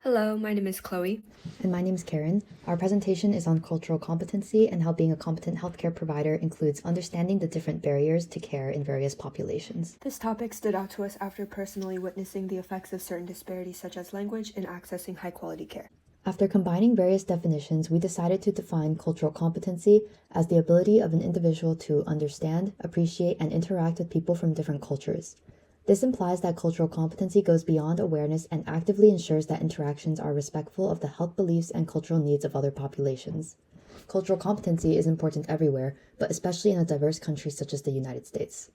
Hello, my name is Chloe. And my name is Karen. Our presentation is on cultural competency and how being a competent healthcare provider includes understanding the different barriers to care in various populations. This topic stood out to us after personally witnessing the effects of certain disparities such as language in accessing high-quality care. After combining various definitions, we decided to define cultural competency as the ability of an individual to understand, appreciate, and interact with people from different cultures. This implies that cultural competency goes beyond awareness and actively ensures that interactions are respectful of the health beliefs and cultural needs of other populations. Cultural competency is important everywhere, but especially in a diverse country such as the United States.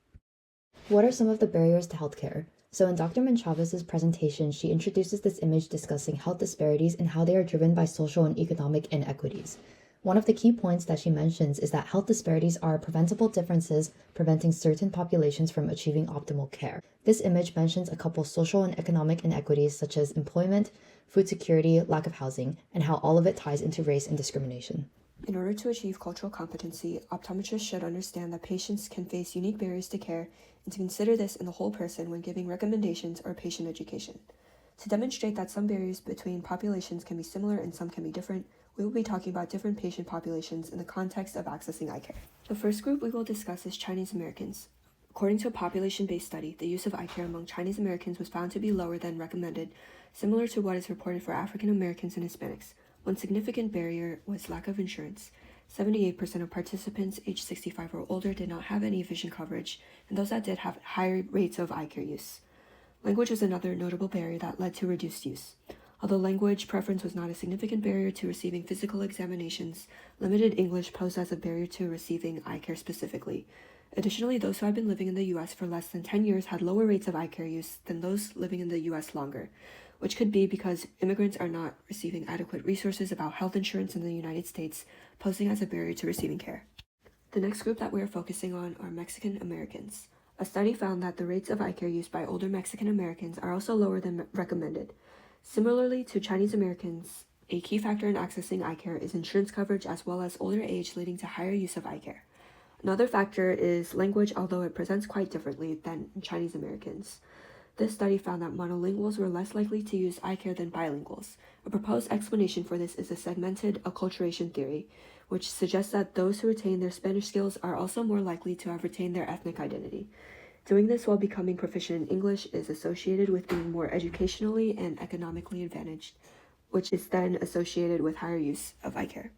What are some of the barriers to healthcare? So in Dr. Menchavez's presentation, she introduces this image discussing health disparities and how they are driven by social and economic inequities. One of the key points that she mentions is that health disparities are preventable differences preventing certain populations from achieving optimal care. This image mentions a couple social and economic inequities such as employment, food security, lack of housing, and how all of it ties into race and discrimination. In order to achieve cultural competency, optometrists should understand that patients can face unique barriers to care and to consider this in the whole person when giving recommendations or patient education. To demonstrate that some barriers between populations can be similar and some can be different, we will be talking about different patient populations in the context of accessing eye care. The first group we will discuss is Chinese Americans. According to a population-based study, the use of eye care among Chinese Americans was found to be lower than recommended, similar to what is reported for African Americans and Hispanics. One significant barrier was lack of insurance. 78% of participants aged 65 or older did not have any vision coverage, and those that did have higher rates of eye care use. Language was another notable barrier that led to reduced use. Although language preference was not a significant barrier to receiving physical examinations, limited English posed as a barrier to receiving eye care specifically. Additionally, those who had been living in the U.S. for less than 10 years had lower rates of eye care use than those living in the U.S. longer, which could be because immigrants are not receiving adequate resources about health insurance in the United States, posing as a barrier to receiving care. The next group that we are focusing on are Mexican Americans. A study found that the rates of eye care used by older Mexican Americans are also lower than recommended. Similarly to Chinese Americans, a key factor in accessing eye care is insurance coverage as well as older age leading to higher use of eye care. Another factor is language, although it presents quite differently than Chinese Americans. This study found that monolinguals were less likely to use eye care than bilinguals. A proposed explanation for this is a segmented acculturation theory, which suggests that those who retain their Spanish skills are also more likely to have retained their ethnic identity. Doing this while becoming proficient in English is associated with being more educationally and economically advantaged, which is then associated with higher use of eye care.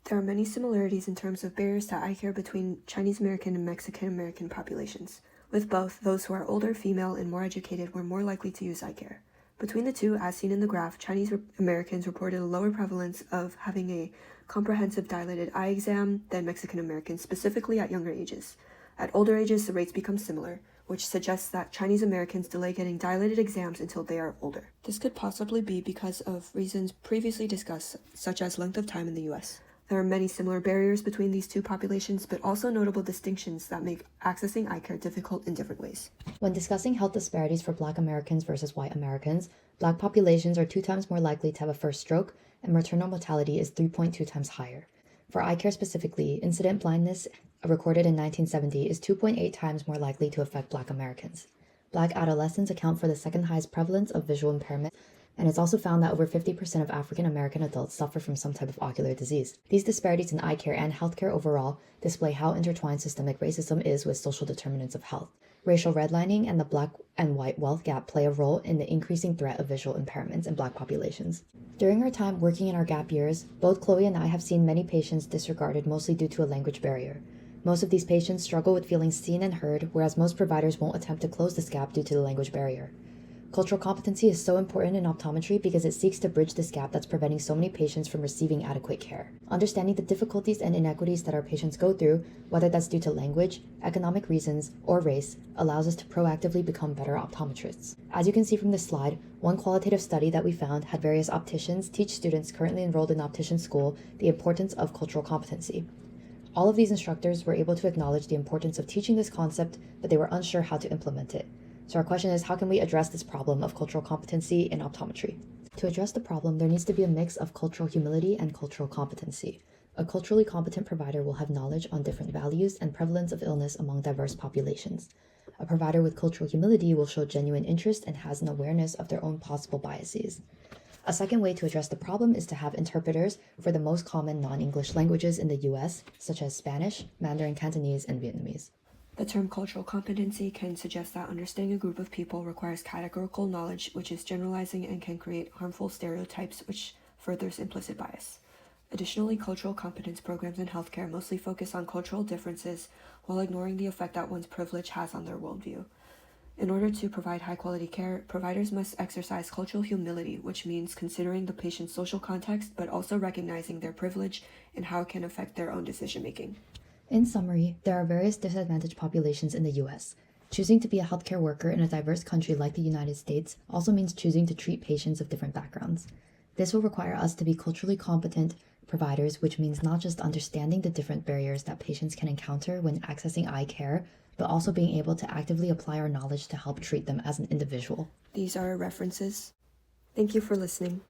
There are many similarities in terms of barriers to eye care between Chinese American and Mexican American populations. With both, those who are older, female, and more educated were more likely to use eye care. Between the two, as seen in the graph, Chinese Americans reported a lower prevalence of having a comprehensive dilated eye exam than Mexican Americans, specifically at younger ages. At older ages, the rates become similar, which suggests that Chinese Americans delay getting dilated exams until they are older. This could possibly be because of reasons previously discussed, such as length of time in the U.S. There are many similar barriers between these two populations, but also notable distinctions that make accessing eye care difficult in different ways. When discussing health disparities for Black Americans versus white Americans, Black populations are 2 times more likely to have a first stroke, and maternal mortality is 3.2 times higher. For eye care specifically, incident blindness recorded in 1970 is 2.8 times more likely to affect Black Americans. Black adolescents account for the second highest prevalence of visual impairment, and it's also found that over 50% of African American adults suffer from some type of ocular disease. These disparities in eye care and healthcare overall display how intertwined systemic racism is with social determinants of health. Racial redlining and the Black and white wealth gap play a role in the increasing threat of visual impairments in Black populations. During our time working in our gap years, both Chloe and I have seen many patients disregarded mostly due to a language barrier. Most of these patients struggle with feeling seen and heard, whereas most providers won't attempt to close this gap due to the language barrier. Cultural competency is so important in optometry because it seeks to bridge this gap that's preventing so many patients from receiving adequate care. Understanding the difficulties and inequities that our patients go through, whether that's due to language, economic reasons, or race, allows us to proactively become better optometrists. As you can see from this slide, one qualitative study that we found had various opticians teach students currently enrolled in optician school the importance of cultural competency. All of these instructors were able to acknowledge the importance of teaching this concept, but they were unsure how to implement it. So our question is, how can we address this problem of cultural competency in optometry? To address the problem, there needs to be a mix of cultural humility and cultural competency. A culturally competent provider will have knowledge on different values and prevalence of illness among diverse populations. A provider with cultural humility will show genuine interest and has an awareness of their own possible biases. A second way to address the problem is to have interpreters for the most common non-English languages in the US, such as Spanish, Mandarin Cantonese, and Vietnamese. The term cultural competency can suggest that understanding a group of people requires categorical knowledge, which is generalizing and can create harmful stereotypes, which furthers implicit bias. Additionally, cultural competence programs in healthcare mostly focus on cultural differences while ignoring the effect that one's privilege has on their worldview. In order to provide high-quality care, providers must exercise cultural humility, which means considering the patient's social context, but also recognizing their privilege and how it can affect their own decision-making. In summary, there are various disadvantaged populations in the US. Choosing to be a healthcare worker in a diverse country like the United States also means choosing to treat patients of different backgrounds. This will require us to be culturally competent providers, which means not just understanding the different barriers that patients can encounter when accessing eye care, but also being able to actively apply our knowledge to help treat them as an individual. These are our references. Thank you for listening.